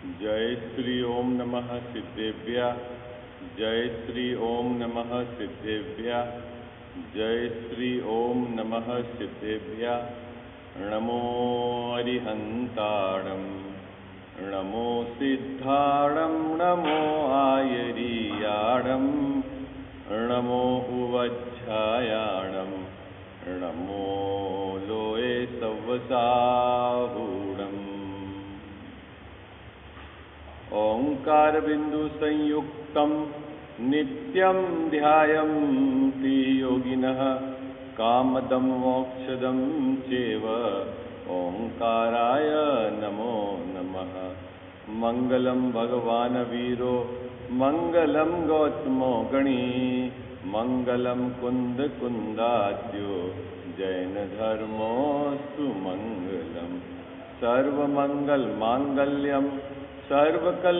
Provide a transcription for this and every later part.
जय श्री ओम नमः सिद्धेभ्य। जय श्री ओम नमः सिद्धेभ्य। जय श्री ओम नमः सिद्धेभ्य। नमो अरिहंताणं नमो सिद्धाणं नमो आयरीयाणं नमो उवज्झायाणं नमो लोये सव्वसाहूणम्। ओंकार बिंदु संयुक्तं नित्यं ध्यायन्ति योगिनः कामदं मोक्षदं चैव। ओंकाराय नमो नमः। मंगलम भगवान वीरो मंगलम गौतमो गणी मंगलम कुंद कुंदाद्यो जैन धर्मोस्तु मंगलम। सर्वमंगल मांगल्यम सर्वकल्याणकारकं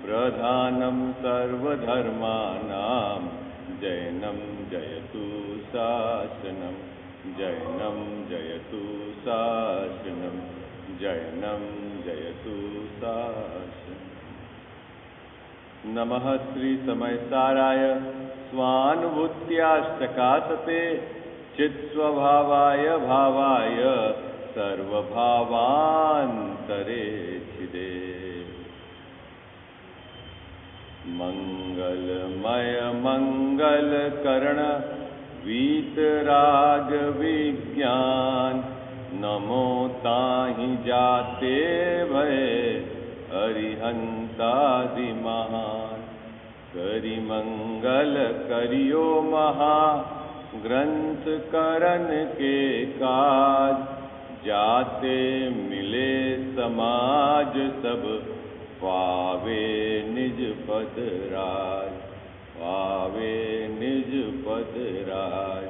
प्रधानं सर्वधर्माणां जैनं जयतु शासनं। जैनं जयतु शासनं। जैनं जयतु शासनं। नमः श्री समयसाराय स्वानुभूत्याश्चकासते चित्स्वभावाय भावाय सर्वभावान्तरे चिदे। मंगलमय मंगलकरण वीतराग विज्ञान नमो ताहि जाते भय अरिहंतादि महान। करि मंगल करियो महा ग्रंथ करन के काज जाते मिले समाज सब पावे निज पद राज। पावे निज पद राज।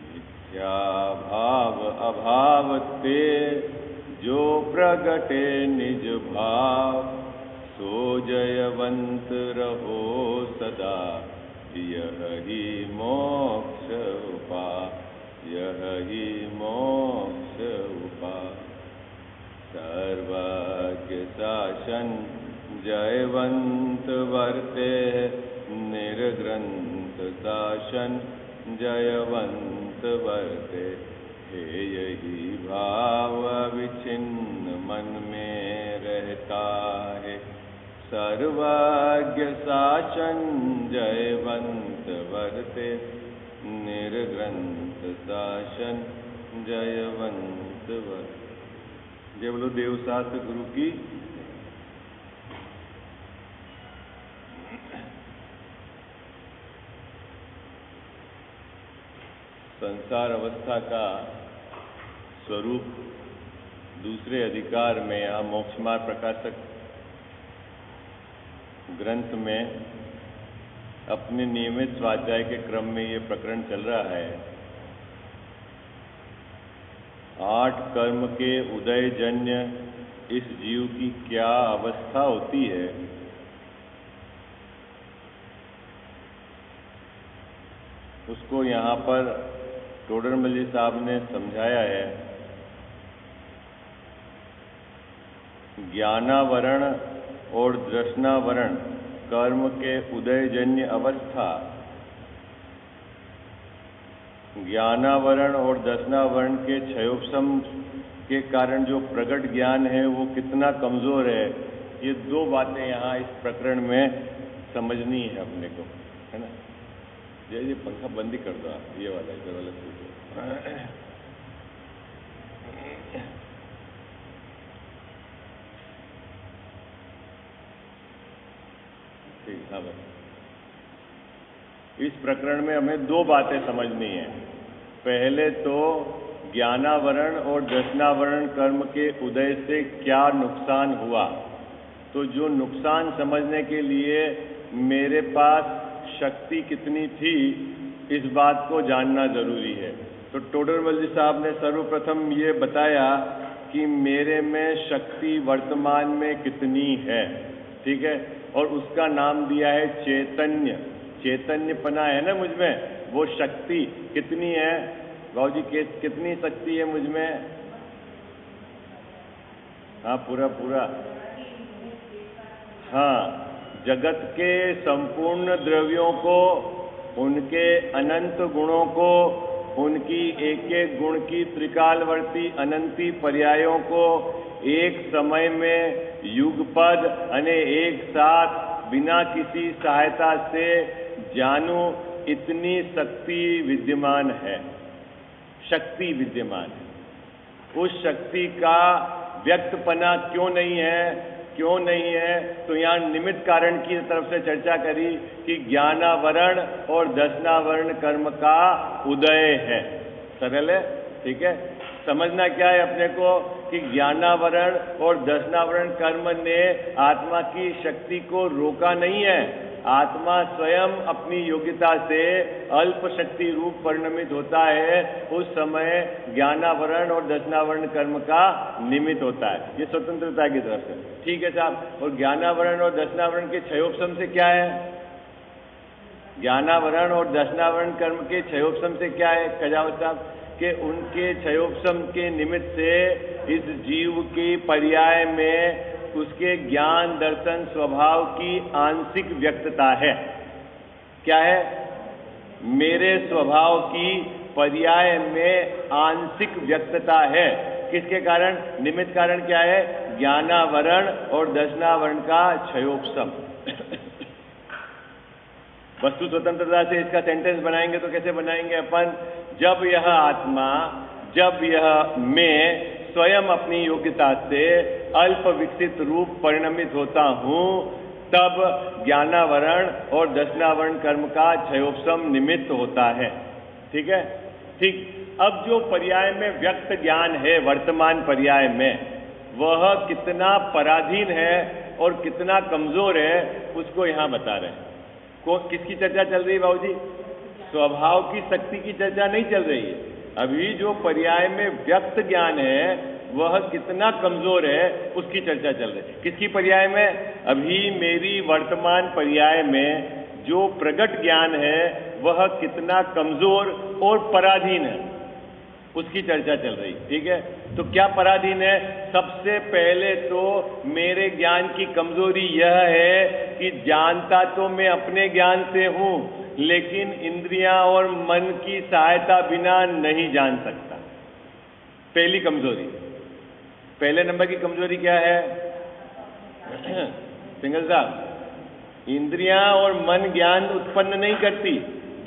मिथ्या भाव अभाव ते जो प्रगटे निज भाव सो जयवंत रहो सदा। यह ही मोक्ष उपाय। यह ही मोक्ष उपाय। सर्वज्ञ शासन जयवंत वर्ते निर्ग्रंथ शासन जयवंत वर्ते। हे यही भाव विचिन्न मन में रहता है। सर्वज्ञ शासन जयवंत वर्ते निर्ग्रंथ शासन जयवंत वर्ते। जय बोलो देव शास्त्र गुरु की। संसार अवस्था का स्वरूप दूसरे अधिकार में यहाँ मोक्षमार्ग प्रकाशक ग्रंथ में अपने नियमित स्वाध्याय के क्रम में ये प्रकरण चल रहा है। 8 कर्म के उदयजन्य इस जीव की क्या अवस्था होती है, उसको यहाँ पर टोडरमल जी साहब ने समझाया है। ज्ञानावरण और दृष्णावरण कर्म के उदयजन्य अवस्था। ज्ञानावरण और दर्शनावरण के क्षयोपशम के कारण जो प्रकट ज्ञान है वो कितना कमजोर है, ये 2 बातें यहाँ इस प्रकरण में समझनी है अपने को, है ना। ये पंखा बंद ही कर दो आप, ये वाला इधर वाला ठीक। हाँ बस इस प्रकरण में हमें 2 बातें समझनी है। पहले तो ज्ञानावरण और दर्शनावरण कर्म के उदय से क्या नुकसान हुआ, तो जो नुकसान समझने के लिए मेरे पास शक्ति कितनी थी इस बात को जानना जरूरी है। तो टोडरमल जी साहब ने सर्वप्रथम ये बताया कि मेरे में शक्ति वर्तमान में कितनी है, ठीक है, और उसका नाम दिया है चैतन्य। चैतन्यपना है ना मुझ में, वो शक्ति कितनी है बाबूजी, कितनी शक्ति है मुझ में? हाँ पूरा पूरा। हाँ, जगत के संपूर्ण द्रव्यों को, उनके अनंत गुणों को, उनकी एक एक गुण की त्रिकालवर्ती अनंती पर्यायों को एक समय में युगपद अने एक साथ बिना किसी सहायता से जानूं, इतनी शक्ति विद्यमान है, शक्ति विद्यमान है। उस शक्ति का व्यक्तपना क्यों नहीं है, क्यों नहीं है, तो यहाँ निमित्त कारण की तरफ से चर्चा करी कि ज्ञानावरण और दशनावरण कर्म का उदय है। सरल है, ठीक है। समझना क्या है अपने को कि ज्ञानावरण और दशनावरण कर्म ने आत्मा की शक्ति को रोका नहीं है। आत्मा स्वयं अपनी योग्यता से अल्प शक्ति रूप परिणमित होता है, उस समय ज्ञानावरण और दशनावरण कर्म का निमित्त होता है। ये स्वतंत्रता की तरफ से, ठीक है साहब। और ज्ञानावरण और दशनावरण के क्षयोपशम से क्या है? ज्ञानावरण और दशनावरण कर्म के क्षयोपशम से क्या है कजावत साहब? कि उनके क्षयोपशम के निमित्त से इस जीव के पर्याय में उसके ज्ञान दर्शन स्वभाव की आंशिक व्यक्तता है। क्या है? मेरे स्वभाव की पर्याय में आंशिक व्यक्तता है। किसके कारण? निमित्त कारण क्या है? ज्ञानावरण और दशनावरण का क्षयोपशम। वस्तु स्वतंत्रता से इसका सेंटेंस बनाएंगे तो कैसे बनाएंगे अपन? जब यह आत्मा, जब यह मैं स्वयं अपनी योग्यता से अल्प विकसित रूप परिणमित होता हूँ, तब ज्ञानावरण और दशनावरण कर्म का क्षयोपशम निमित्त होता है। ठीक है, ठीक। अब जो पर्याय में व्यक्त ज्ञान है वर्तमान पर्याय में, वह कितना पराधीन है और कितना कमजोर है, उसको यहाँ बता रहे हैं। किसकी चर्चा चल रही है बाबूजी? स्वभाव की शक्ति की चर्चा नहीं चल रही है। अभी जो पर्याय में व्यक्त ज्ञान है वह कितना कमजोर है उसकी चर्चा चल रही है। किसकी पर्याय में? अभी मेरी वर्तमान पर्याय में जो प्रगट ज्ञान है वह कितना कमजोर और पराधीन है, उसकी चर्चा चल रही। ठीक है, तो क्या पराधीन है? सबसे पहले तो मेरे ज्ञान की कमजोरी यह है कि जानता तो मैं अपने ज्ञान से हूं, लेकिन इंद्रियां और मन की सहायता बिना नहीं जान सकता। पहली कमजोरी। पहले नंबर की कमजोरी क्या है? सिंगल साहब, इंद्रियां और मन ज्ञान उत्पन्न नहीं करती।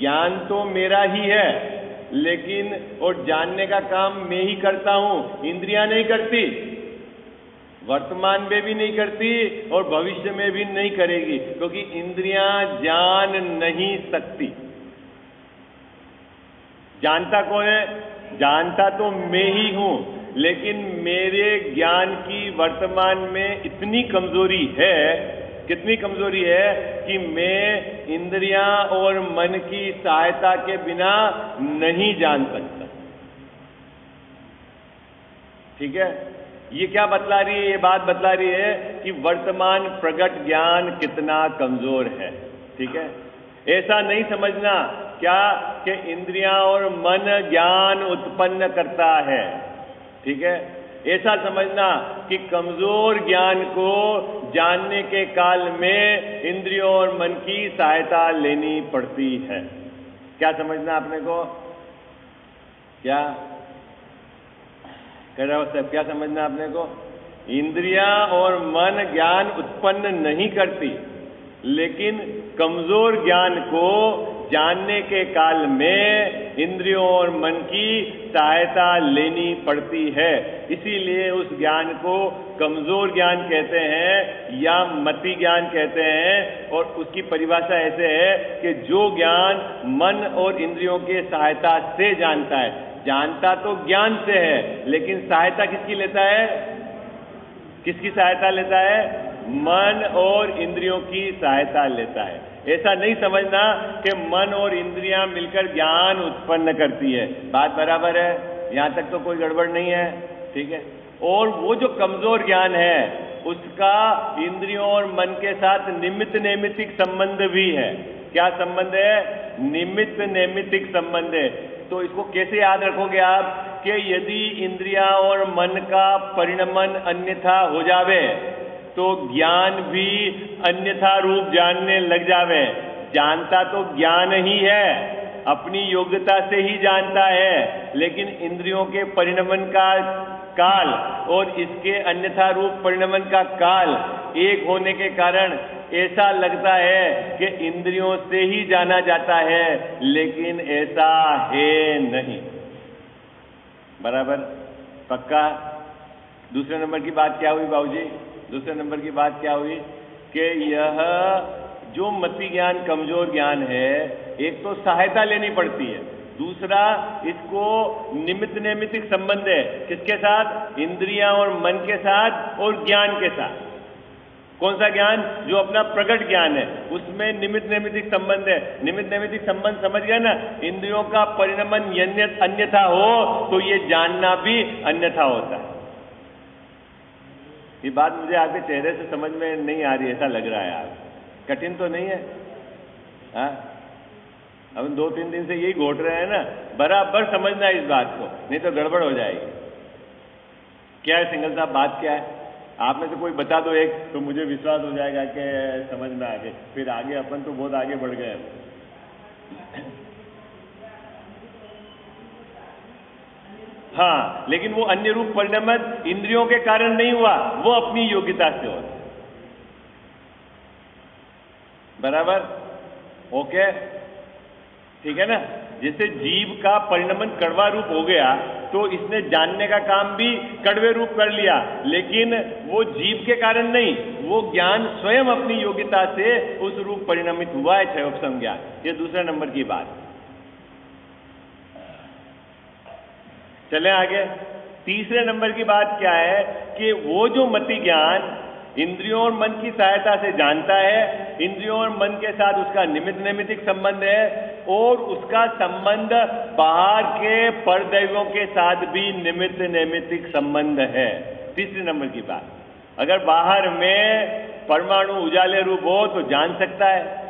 ज्ञान तो मेरा ही है, लेकिन और जानने का काम मैं ही करता हूं, इंद्रियां नहीं करती। वर्तमान में भी नहीं करती और भविष्य में भी नहीं करेगी, क्योंकि इंद्रियां जान नहीं सकती। जानता कौन है? जानता तो मैं ही हूं, लेकिन मेरे ज्ञान की वर्तमान में इतनी कमजोरी है। कितनी कमजोरी है कि मैं इंद्रियां और मन की सहायता के बिना नहीं जान सकता। ठीक है, ये क्या बतला रही है? ये बात बतला रही है कि वर्तमान प्रगट ज्ञान कितना कमजोर है। ठीक है, ऐसा नहीं समझना क्या कि इंद्रियां और मन ज्ञान उत्पन्न करता है। ठीक है, ऐसा समझना कि कमजोर ज्ञान को जानने के काल में इंद्रियों और मन की सहायता लेनी पड़ती है। क्या समझना आपने को? क्या कह रहा हो साहब? क्या समझना आपने को? इंद्रियां और मन ज्ञान उत्पन्न नहीं करती, लेकिन कमजोर ज्ञान को जानने के काल में इंद्रियों और मन की सहायता लेनी पड़ती है। इसीलिए उस ज्ञान को कमजोर ज्ञान कहते हैं या मति ज्ञान कहते हैं। और उसकी परिभाषा ऐसे है कि जो ज्ञान मन और इंद्रियों के सहायता से जानता है। जानता तो ज्ञान से है, लेकिन सहायता किसकी लेता है? किसकी सहायता लेता है? मन और इंद्रियों की सहायता लेता है। ऐसा नहीं समझना कि मन और इंद्रियां मिलकर ज्ञान उत्पन्न करती है। बात बराबर है, यहां तक तो कोई गड़बड़ नहीं है। ठीक है, और वो जो कमजोर ज्ञान है उसका इंद्रियों और मन के साथ निमित्त नैमित्तिक संबंध भी है। क्या संबंध है? निमित्त नैमित्तिक संबंध है। तो इसको कैसे याद रखोगे आप कि यदि इंद्रिया और मन का परिणमन अन्यथा हो जावे तो ज्ञान भी अन्यथा रूप जानने लग जावे। जानता तो ज्ञान ही है, अपनी योग्यता से ही जानता है, लेकिन इंद्रियों के परिणमन का काल और इसके अन्यथा रूप परिणमन का काल एक होने के कारण ऐसा लगता है कि इंद्रियों से ही जाना जाता है, लेकिन ऐसा है नहीं। बराबर? पक्का? दूसरे नंबर की बात क्या हुई बाबूजी? दूसरे नंबर की बात क्या हुई कि यह जो मति ज्ञान कमजोर ज्ञान है, एक तो सहायता लेनी पड़ती है, दूसरा इसको निमित्त नैमित्तिक संबंध है। किसके साथ? इंद्रियां और मन के साथ और ज्ञान के साथ। कौन सा ज्ञान? जो अपना प्रकट ज्ञान है, उसमें निमित्त नैमित्तिक संबंध है। निमित्त नैमित्तिक संबंध समझ गया ना? इंद्रियों का परिणमन अन्यथा हो तो ये जानना भी अन्यथा होता है। ये बात मुझे आपके चेहरे से समझ में नहीं आ रही, ऐसा लग रहा है। आप कठिन तो नहीं है? हाँ, हम 2-3 दिन से यही घोट रहे हैं ना। बराबर समझना इस बात को, नहीं तो गड़बड़ हो जाएगी। क्या है सिंघल साहब, बात क्या है? आप में से कोई बता दो एक, तो मुझे विश्वास हो जाएगा कि समझ में आ गए। फिर आगे अपन तो बहुत आगे बढ़ गए। हाँ, लेकिन वो अन्य रूप परिणमन इंद्रियों के कारण नहीं हुआ, वो अपनी योग्यता से हुआ। बराबर? ओके, ठीक है ना? जैसे जीव का परिणमन कड़वा रूप हो गया तो इसने जानने का काम भी कड़वे रूप कर लिया, लेकिन वो जीव के कारण नहीं, वो ज्ञान स्वयं अपनी योग्यता से उस रूप परिणमित हुआ है, क्षयोपम ज्ञान। ये दूसरे नंबर की बात। चले आगे। तीसरे नंबर की बात क्या है कि वो जो मति ज्ञान इंद्रियों और मन की सहायता से जानता है, इंद्रियों और मन के साथ उसका निमित्त नैमित्तिक संबंध है, और उसका संबंध बाहर के परदैवों के साथ भी निमित्त नैमित्तिक संबंध है। तीसरे नंबर की बात, अगर बाहर में परमाणु उजाले रूप हो तो जान सकता है।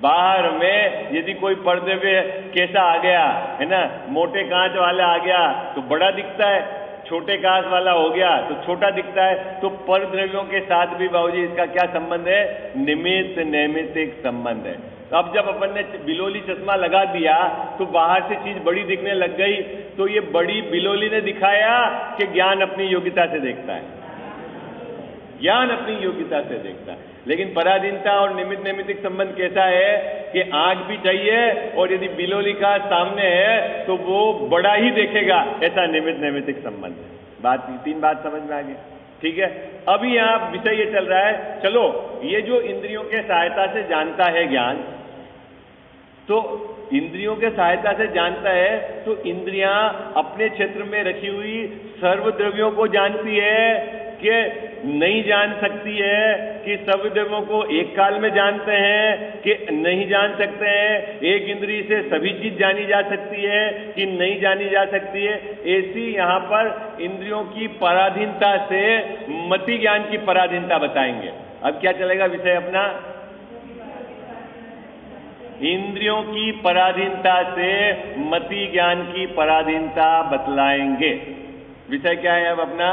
बाहर में यदि कोई परदैव्य कैसा आ गया है ना, मोटे कांच वाला आ गया तो बड़ा दिखता है, छोटे कांच वाला हो गया तो छोटा दिखता है। तो परद्रव्यों के साथ भी बाबूजी इसका क्या संबंध है? निमित्त नैमित्तिक संबंध है। तो अब जब अपन ने बिलोली चश्मा लगा दिया तो बाहर से चीज बड़ी दिखने लग गई, तो ये बड़ी बिलोली ने दिखाया कि ज्ञान अपनी योग्यता से देखता है। ज्ञान अपनी योग्यता से देखता है, लेकिन पराधीनता और निमित्त नैमित्तिक संबंध कैसा है कि आंख भी चाहिए, और यदि बिलोली का सामने है तो वो बड़ा ही देखेगा, ऐसा निमित्त नैमित्तिक संबंध है। बात 3 बात समझ में आ गई? ठीक है। अभी यहाँ विषय ये चल रहा है, चलो ये जो इंद्रियों के सहायता से जानता है ज्ञान, तो इंद्रियों के सहायता से जानता है तो इंद्रियां अपने क्षेत्र में रखी हुई सर्वद्रव्यों को जानती है कि नहीं जान सकती है, कि सर्वद्रव्यों को एक काल में जानते हैं कि नहीं जान सकते हैं, एक इंद्रिय से सभी चीज जानी जा सकती है कि नहीं जानी जा सकती है। ऐसी यहाँ पर इंद्रियों की पराधीनता से मति ज्ञान की पराधीनता बताएंगे। अब क्या चलेगा विषय अपना? इंद्रियों की पराधीनता से मति ज्ञान की पराधीनता बतलाएंगे। विषय क्या है अब अपना?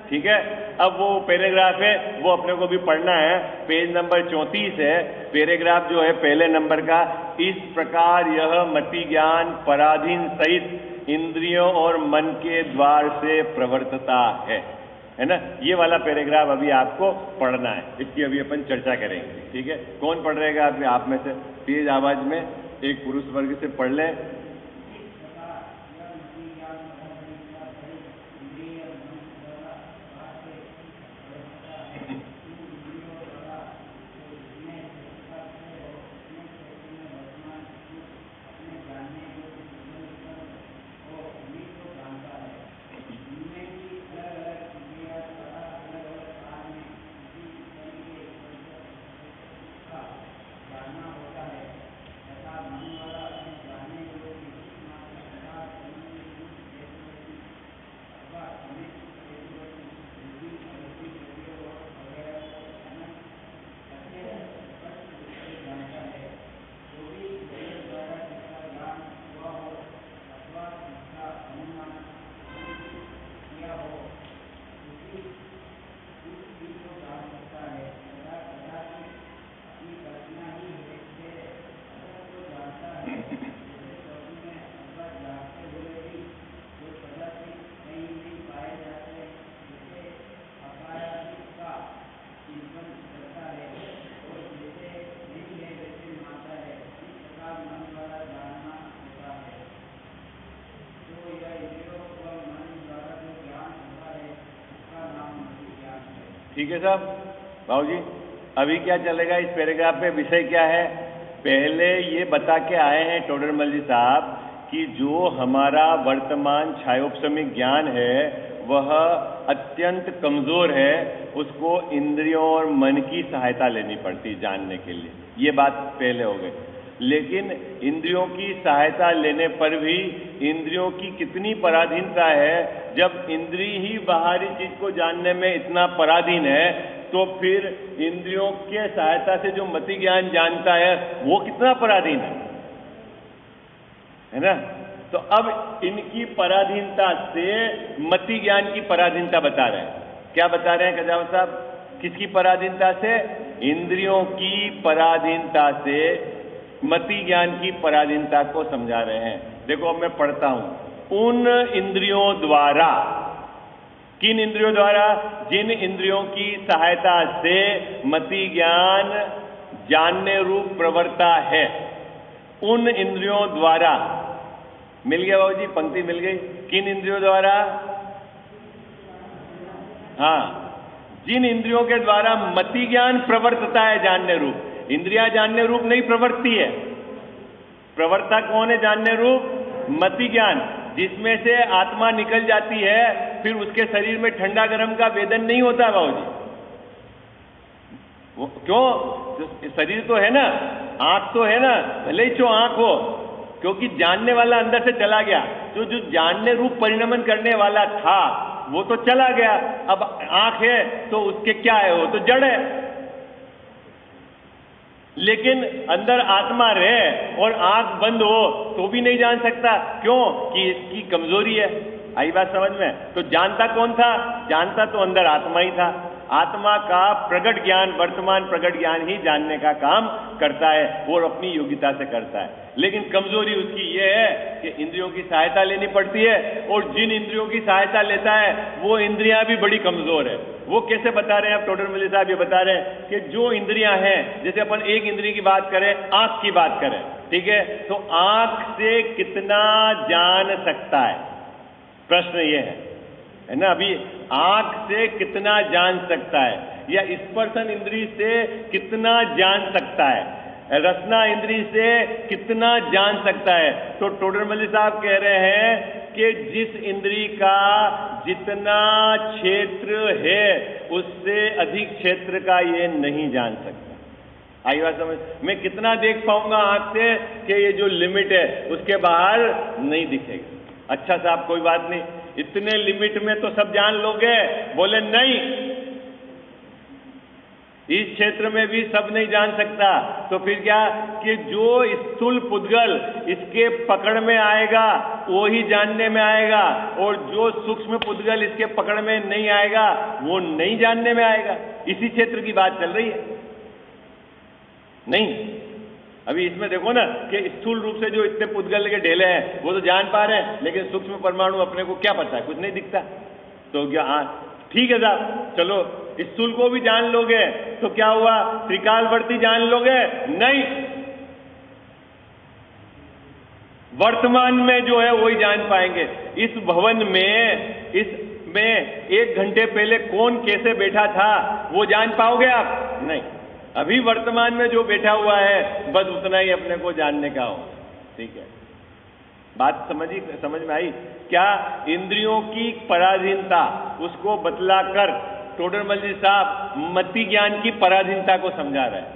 ठीक है। अब वो पैराग्राफ है वो अपने को भी पढ़ना है, पेज नंबर 34 है, पैराग्राफ जो है पहले नंबर का। इस प्रकार यह मति ज्ञान पराधीन सहित इंद्रियों और मन के द्वार से प्रवर्तता है ना। ये वाला पैराग्राफ अभी आपको पढ़ना है, इसकी अभी अपन चर्चा करेंगे। ठीक है। कौन पढ़ रहेगा आप में से? तेज आवाज में एक पुरुष वर्ग से पढ़ लें। ठीक है साहब। बाबू जी अभी क्या चलेगा इस पैराग्राफ पे, विषय क्या है? पहले ये बता के आए हैं टोडरमल जी साहब कि जो हमारा वर्तमान छायोपशमिक ज्ञान है वह अत्यंत कमज़ोर है, उसको इंद्रियों और मन की सहायता लेनी पड़ती जानने के लिए। ये बात पहले हो गई। लेकिन इंद्रियों की सहायता लेने पर भी इंद्रियों की कितनी पराधीनता है। जब इंद्री ही बाहरी चीज को जानने में इतना पराधीन है तो फिर इंद्रियों के सहायता से जो मति ज्ञान जानता है वो कितना पराधीन है ना। तो अब इनकी पराधीनता से मति ज्ञान की पराधीनता बता रहे हैं। क्या बता रहे हैं कजावत साहब? किसकी पराधीनता से? इंद्रियों की पराधीनता से मति ज्ञान की पराधीनता को समझा रहे हैं। देखो अब मैं पढ़ता हूं। उन इंद्रियों द्वारा, किन इंद्रियों द्वारा? जिन इंद्रियों की सहायता से मति ज्ञान जानने रूप प्रवृत्ता है, उन इंद्रियों द्वारा। मिल गया बाबू जी, पंक्ति मिल गई। किन इंद्रियों द्वारा? हाँ, जिन इंद्रियों के द्वारा मति ज्ञान प्रवर्तता है जानने रूप। इंद्रियां जानने रूप नहीं प्रवृत्ति है। प्रवर्ता कौन है जानने रूप? मति ज्ञान, जिसमें से आत्मा निकल जाती है, फिर उसके शरीर में ठंडा गर्म का वेदन नहीं होता बाबू जी। क्यों? शरीर तो है ना, आंख तो है ना, भले ही जो आंख हो, क्योंकि जानने वाला अंदर से चला गया। तो जो जानने रूप परिणमन करने वाला था वो तो चला गया। अब आंख है तो उसके क्या है? वो तो जड़ है। लेकिन अंदर आत्मा रहे और आंख बंद हो तो भी नहीं जान सकता। क्यों? कि इसकी कमजोरी है। आई बात समझ में? तो जानता कौन था? जानता तो अंदर आत्मा ही था। आत्मा का प्रगट ज्ञान, वर्तमान प्रगट ज्ञान ही जानने का काम करता है और अपनी योग्यता से करता है। लेकिन कमजोरी उसकी यह है कि इंद्रियों की सहायता लेनी पड़ती है, और जिन इंद्रियों की सहायता लेता है वो इंद्रियां भी बड़ी कमजोर है। वो कैसे बता रहे हैं अब टोडरमल साहब? ये बता रहे हैं कि जो इंद्रियां हैं, जैसे अपन एक इंद्रिय की बात करें, आंख की बात करें, ठीक है, तो आंख से कितना जान सकता है? प्रश्न ये है ना। अभी आंख से कितना जान सकता है, या स्पर्शन इंद्रिय से कितना जान सकता है, रसना इंद्रिय से कितना जान सकता है? तो टोडरमल साहब कह रहे हैं कि जिस इंद्रिय का जितना क्षेत्र है उससे अधिक क्षेत्र का ये नहीं जान सकता। आई बात समझ? मैं कितना देख पाऊंगा आंख से कि ये जो लिमिट है उसके बाहर नहीं दिखेगा। अच्छा साहब कोई बात नहीं, इतने लिमिट में तो सब जान लोगे। बोले नहीं, इस क्षेत्र में भी सब नहीं जान सकता। तो फिर क्या कि जो स्थूल पुद्गल इसके पकड़ में आएगा वो ही जानने में आएगा, और जो सूक्ष्म पुद्गल इसके पकड़ में नहीं आएगा वो नहीं जानने में आएगा। इसी क्षेत्र की बात चल रही है। नहीं, अभी इसमें देखो ना कि स्थूल रूप से जो इतने पुद्गल के ढेले हैं वो तो जान पा रहे हैं, लेकिन सूक्ष्म परमाणु अपने को क्या पता है? कुछ नहीं दिखता। तो क्या ठीक है साहब, चलो स्थूल को भी जान लोगे तो क्या हुआ? त्रिकालवर्ती जान लोगे? नहीं, वर्तमान में जो है वही जान पाएंगे। इस भवन में, इसमें 1 घंटे पहले कौन कैसे बैठा था वो जान पाओगे आप? नहीं। अभी वर्तमान में जो बैठा हुआ है बस उतना ही अपने को जानने का हो। ठीक है, बात समझ में आई? क्या इंद्रियों की पराधीनता उसको बतलाकर टोडरमल जी साहब मति ज्ञान की पराधीनता को समझा रहे हैं।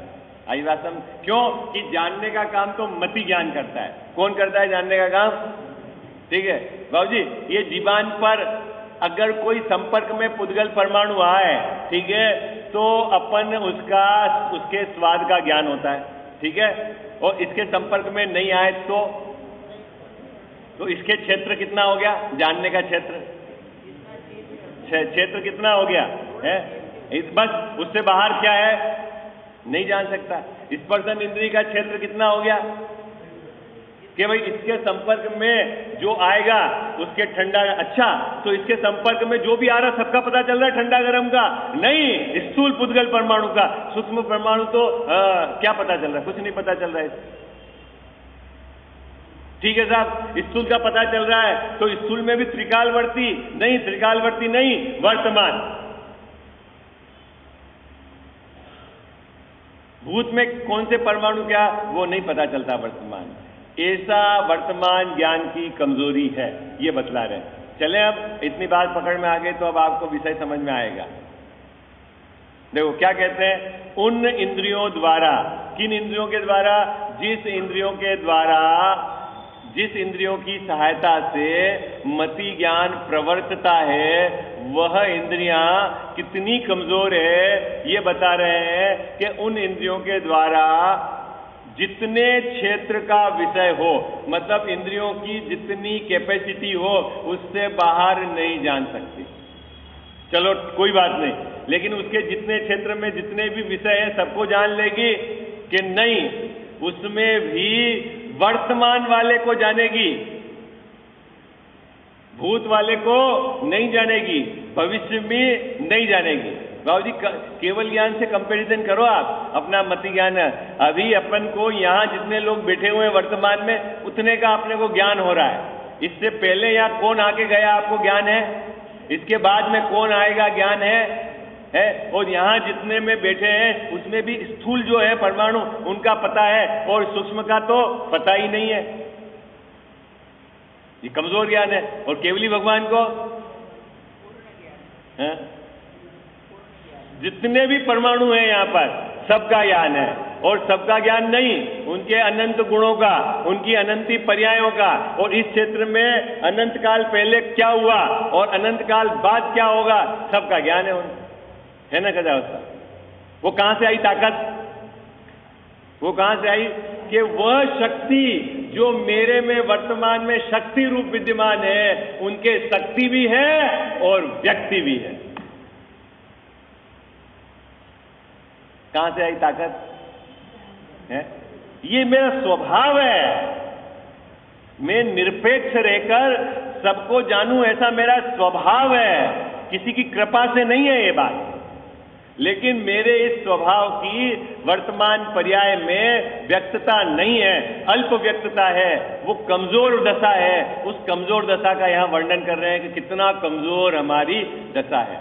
आई बात समझ? क्यों कि जानने का काम तो मति ज्ञान करता है। कौन करता है जानने का काम? ठीक है बाबूजी, ये जीवान पर अगर कोई संपर्क में पुद्गल परमाणु आए, ठीक है, तो अपन उसके स्वाद का ज्ञान होता है, ठीक है, और इसके संपर्क में नहीं आए तो इसके क्षेत्र कितना हो गया? जानने का क्षेत्र कितना हो गया है? बस उससे बाहर क्या है नहीं जान सकता। स्पर्शन इंद्रिय का क्षेत्र कितना हो गया कि भाई इसके संपर्क में जो आएगा उसके ठंडा, अच्छा तो इसके संपर्क में जो भी आ रहा सबका पता चल रहा है ठंडा गर्म का? नहीं, स्थूल पुद्गल परमाणु का। सूक्ष्म परमाणु तो क्या पता चल रहा है? कुछ नहीं पता चल रहा है। ठीक है साहब, स्थूल का पता चल रहा है तो स्थूल में भी त्रिकालवर्ती नहीं, वर्तमान। भूत में कौन से परमाणु क्या वो नहीं पता चलता वर्तमान। ऐसा वर्तमान ज्ञान की कमजोरी है, ये बतला रहे हैं। चले अब इतनी बात पकड़ में आ गई तो अब आपको विषय समझ में आएगा। देखो क्या कहते हैं, उन इंद्रियों द्वारा, किन इंद्रियों के द्वारा, जिस इंद्रियों की सहायता से मति ज्ञान प्रवर्तता है, वह इंद्रियां कितनी कमजोर है ये बता रहे हैं कि उन इंद्रियों के द्वारा जितने क्षेत्र का विषय हो, मतलब इंद्रियों की जितनी कैपेसिटी हो, उससे बाहर नहीं जान सकती। चलो कोई बात नहीं, लेकिन उसके जितने क्षेत्र में जितने भी विषय हैं सबको जान लेगी कि नहीं, उसमें भी वर्तमान वाले को जानेगी, भूत वाले को नहीं जानेगी, भविष्य में नहीं जानेगी। बाबू जी केवल ज्ञान से कंपैरिजन करो आप अपना मति ज्ञान। अभी अपन को यहाँ जितने लोग बैठे हुए हैं वर्तमान में, उतने का अपने को ज्ञान हो रहा है। इससे पहले यहाँ कौन आके गया आपको ज्ञान है, इसके बाद में कौन आएगा ज्ञान है। और यहाँ जितने में बैठे हैं उसमें भी स्थूल जो है परमाणु उनका पता है और सूक्ष्म का तो पता ही नहीं है। ये कमजोर ज्ञान है। और केवली भगवान को है? जितने भी परमाणु हैं यहाँ पर सबका ज्ञान है, और सबका ज्ञान नहीं, उनके अनंत गुणों का, उनकी अनंती पर्यायों का, और इस क्षेत्र में अनंत काल पहले क्या हुआ और अनंत काल बाद क्या होगा, सबका ज्ञान है उनको, है ना कदा उसका। वो कहां से आई ताकत, वो कहां से आई कि वह शक्ति जो मेरे में वर्तमान में शक्ति रूप विद्यमान है, उनके शक्ति भी है और व्यक्ति भी है। कहां से आई ताकत है? ये मेरा स्वभाव है, मैं निरपेक्ष रहकर सबको जानूं, ऐसा मेरा स्वभाव है, किसी की कृपा से नहीं है ये बात। लेकिन मेरे इस स्वभाव की वर्तमान पर्याय में व्यक्तता नहीं है, अल्प व्यक्तता है, वो कमजोर दशा है। उस कमजोर दशा का यहां वर्णन कर रहे हैं कि कितना कमजोर हमारी दशा है।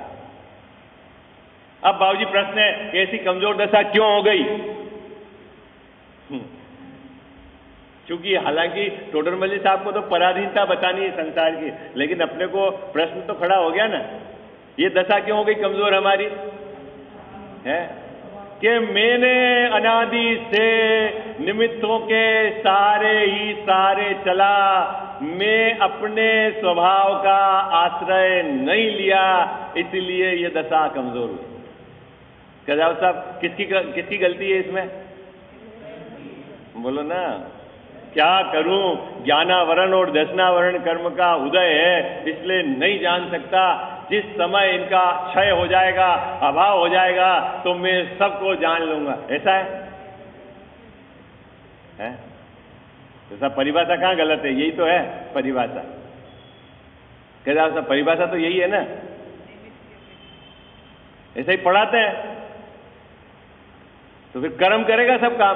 अब बाबूजी प्रश्न है, ऐसी कमजोर दशा क्यों हो गई? क्योंकि हालांकि टोडरमल्ली साहब को तो पराधीनता बतानी है संसार की, लेकिन अपने को प्रश्न तो खड़ा हो गया ना, ये दशा क्यों हो गई कमजोर हमारी है? कि मैंने अनादि से निमित्तों के सहारे ही सहारे चला, मैं अपने स्वभाव का आश्रय नहीं लिया, इसलिए ये दशा कमजोर हुई। कजाव साहब किसकी गलती है इसमें? बोलो ना, क्या करूं, ज्ञानावरण और दर्शनावरण कर्म का उदय है, इसलिए नहीं जान सकता। जिस समय इनका क्षय हो जाएगा, अभाव हो जाएगा, तो मैं सबको जान लूंगा। ऐसा है? ऐसा परिभाषा कहाँ गलत है? यही तो है परिभाषा। कजाव साहब परिभाषा तो यही है ना, ऐसा ही पढ़ाते हैं। तो फिर कर्म करेगा सब काम,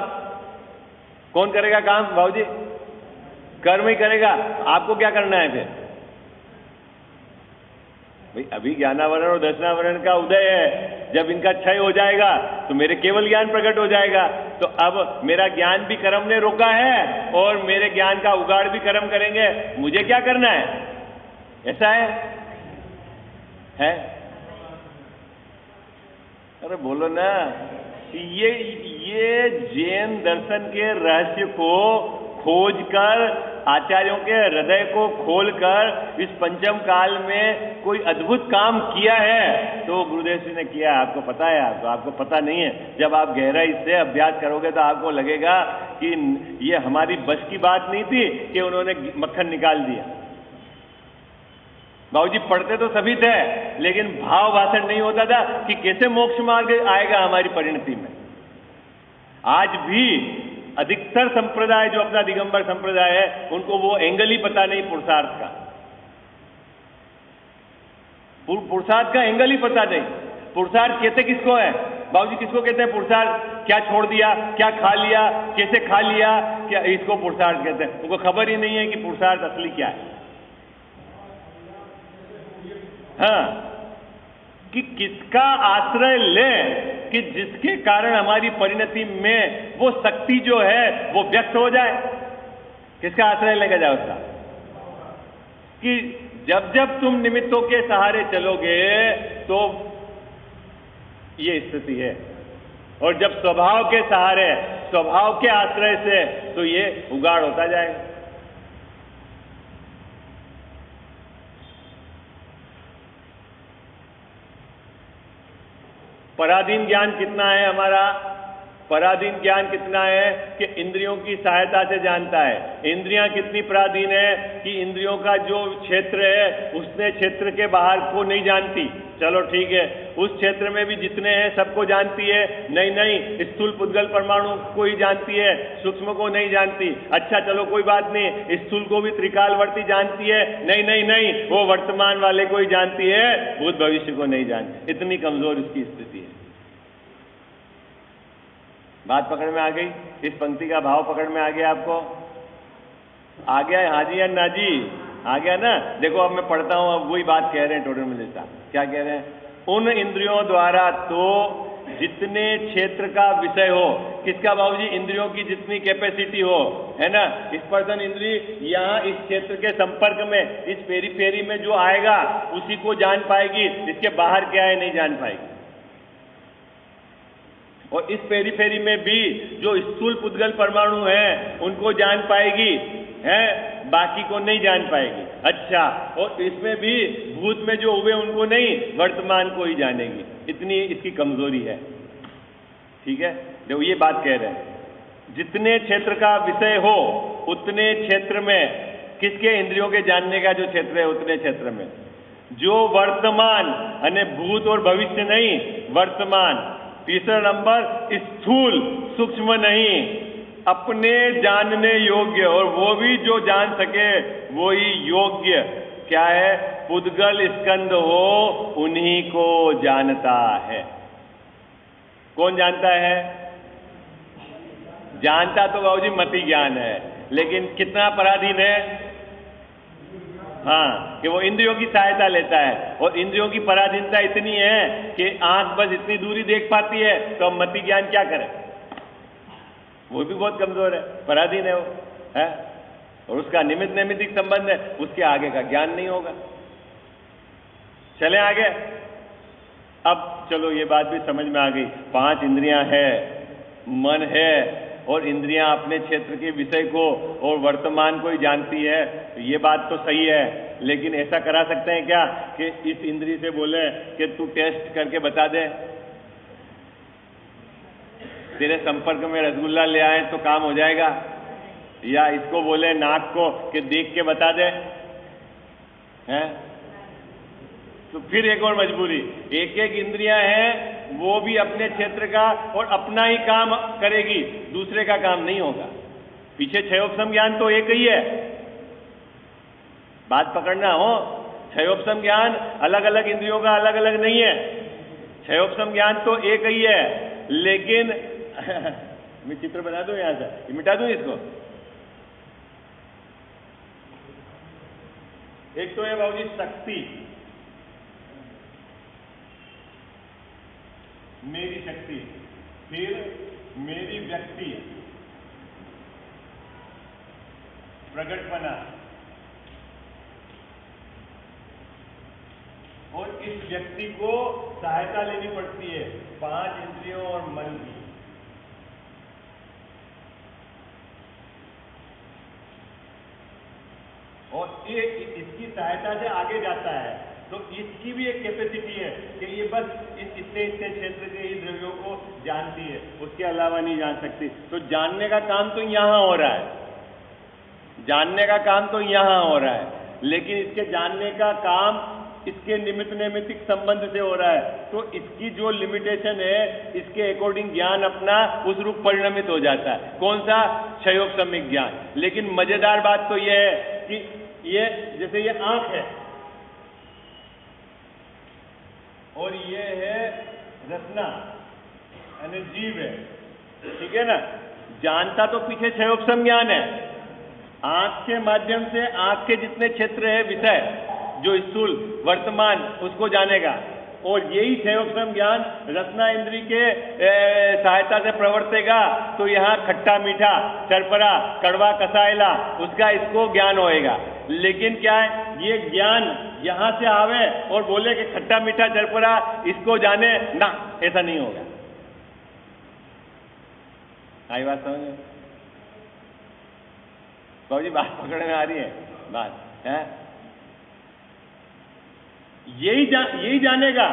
कौन करेगा काम बाबूजी? कर्म ही करेगा। आपको क्या करना है फिर? भाई अभी ज्ञानावरण और दर्शनावरण का उदय है, जब इनका क्षय हो जाएगा तो मेरे केवल ज्ञान प्रकट हो जाएगा। तो अब मेरा ज्ञान भी कर्म ने रोका है और मेरे ज्ञान का उगाड़ भी कर्म करेंगे, मुझे क्या करना है? ऐसा है? अरे बोलो ना। ये जैन दर्शन के रहस्य को खोजकर, आचार्यों के हृदय को खोलकर इस पंचम काल में कोई अद्भुत काम किया है तो गुरुदेव जी ने किया। आपको पता है? आपको पता नहीं है। जब आप गहराई से अभ्यास करोगे तो आपको लगेगा कि ये हमारी बस की बात नहीं थी कि उन्होंने मक्खन निकाल दिया। बाबूजी पढ़ते तो सभी थे, लेकिन भाव भाषण नहीं होता था कि कैसे मोक्ष मार्ग आएगा हमारी परिणति में। आज भी अधिकतर संप्रदाय जो अपना दिगंबर संप्रदाय है, उनको वो एंगल ही पता नहीं पुरुषार्थ का। पुरुषार्थ का एंगल ही पता नहीं। पुरुषार्थ कहते किसको है बाबूजी? किसको कहते हैं पुरुषार्थ? क्या छोड़ दिया, क्या खा लिया, कैसे खा लिया, क्या इसको पुरुषार्थ कहते हैं। उनको खबर ही नहीं है कि पुरुषार्थ असली क्या है। हाँ, कि किसका आश्रय ले कि जिसके कारण हमारी परिणति में वो शक्ति जो है वो व्यक्त हो जाए। किसका आश्रय लेके जाए उसका? कि जब जब तुम निमित्तों के सहारे चलोगे तो ये स्थिति है, और जब स्वभाव के सहारे, स्वभाव के आश्रय से, तो ये उगाड़ होता जाएगा। पराधीन ज्ञान कितना है हमारा? पराधीन ज्ञान कितना है कि इंद्रियों की सहायता से जानता है। इंद्रियां कितनी पराधीन है कि इंद्रियों का जो क्षेत्र है उसने क्षेत्र के बाहर को नहीं जानती। चलो ठीक है, उस क्षेत्र में भी जितने हैं सबको जानती है। नहीं नहीं, स्थूल पुद्गल परमाणु को ही जानती है, सूक्ष्म को नहीं जानती। अच्छा चलो कोई बात नहीं, स्थूल को भी त्रिकालवर्ती जानती है। नहीं नहीं नहीं, वो वर्तमान वाले को ही जानती है, भूत भविष्य को नहीं जानती। इतनी कमजोर इसकी स्थिति है। बात पकड़ में आ गई? इस पंक्ति का भाव पकड़ में आ गया आपको? आ गया? हाँ जी या ना जी? आ गया ना? देखो अब मैं पढ़ता हूं, अब वही बात कह रहे हैं टोडर मल्लिक साहब। क्या कह रहे हैं? उन इंद्रियों द्वारा तो जितने क्षेत्र का विषय हो, किसका बाबूजी? इंद्रियों की जितनी कैपेसिटी हो, है ना, स्पर्शन इंद्री यहाँ इस क्षेत्र के संपर्क में, इस पेरीफेरी में जो आएगा उसी को जान पाएगी, इसके बाहर क्या है नहीं जान पाएगी। और इस पेरीफेरी में भी जो स्थूल पुद्गल परमाणु हैं उनको जान पाएगी, है, बाकी को नहीं जान पाएगी। अच्छा, और इसमें भी भूत में जो हुए उनको नहीं, वर्तमान को ही जानेगी। इतनी इसकी कमजोरी है। ठीक है, देखो ये बात कह रहे हैं, जितने क्षेत्र का विषय हो उतने क्षेत्र में, किसके? इंद्रियों के जानने का जो क्षेत्र है उतने क्षेत्र में जो वर्तमान, यानी भूत और भविष्य नहीं, वर्तमान। तीसरा नंबर, स्थूल सूक्ष्म नहीं, अपने जानने योग्य, और वो भी जो जान सके वो ही योग्य क्या है? पुद्गल स्कंद हो उन्हीं को जानता है। कौन जानता है? जानता तो बाबूजी मति ज्ञान है, लेकिन कितना पराधीन है? हाँ, कि वो इंद्रियों की सहायता लेता है, और इंद्रियों की पराधीनता इतनी है कि आंख बस इतनी दूरी देख पाती है, तो अब मति ज्ञान क्या करे? वो भी बहुत कमजोर है, पराधीन है वो, है, और उसका निमित्त नैमित्तिक संबंध है, उसके आगे का ज्ञान नहीं होगा। चले आगे। अब चलो ये बात भी समझ में आ गई, 5 इंद्रियां है, मन है, और इंद्रियां अपने क्षेत्र के विषय को और वर्तमान को ही जानती है। तो ये बात तो सही है, लेकिन ऐसा करा सकते हैं क्या कि इस इंद्रिय से बोले कि तू टेस्ट करके बता दे, तेरे संपर्क में रसगुल्ला ले आए तो काम हो जाएगा? या इसको बोले नाक को कि देख के बता दे, हैं? तो फिर एक और मजबूरी, एक एक इंद्रियां हैं वो भी अपने क्षेत्र का और अपना ही काम करेगी, दूसरे का काम नहीं होगा। पीछे क्षयोपशम ज्ञान तो एक ही है, बात पकड़ना हो। क्षयोपशम ज्ञान अलग अलग इंद्रियों का अलग अलग नहीं है, क्षयोपशम ज्ञान तो एक ही है। लेकिन मैं चित्र बना दूं यहां से, मिटा दूं इसको। एक तो है बाबूजी शक्ति, मेरी शक्ति, फिर मेरी व्यक्ति, प्रगटपना, और इस व्यक्ति को सहायता लेनी पड़ती है 5 इंद्रियों और मन की। और ये इसकी सहायता से आगे जाता है, तो इसकी भी एक कैपेसिटी है कि ये बस इतने क्षेत्र के ही द्रव्यों को जानती है, उसके अलावा नहीं जान सकती। तो जानने का काम तो यहां हो रहा है, जानने का काम तो यहां हो रहा है, लेकिन इसके जानने का काम इसके निमित्त नैमित्तिक संबंध से हो रहा है। तो इसकी जो लिमिटेशन है, इसके अकॉर्डिंग ज्ञान अपना उस रूप परिणमित हो जाता है। कौन सा? क्षयोपशमिक ज्ञान। लेकिन मजेदार बात तो यह है कि ये जैसे ये आंख है और ये है रत्ना, यानी जीव है, ठीक है ना, जानता तो पीछे क्षयोपशम ज्ञान है। आंख के माध्यम से आंख के जितने क्षेत्र है विषय, जो स्थूल वर्तमान, उसको जानेगा। और यही क्षयोक्षम ज्ञान रसना इंद्री के सहायता से प्रवर्तेगा तो यहाँ खट्टा मीठा चरपरा कड़वा कसायला उसका इसको ज्ञान होएगा। लेकिन क्या है, ये ज्ञान यहाँ से आवे और बोले कि खट्टा मीठा चरपरा इसको जाने ना, ऐसा नहीं होगा। आई बात समझ में? बाबू जी बात पकड़ में आ रही है? बात है यही जानेगा,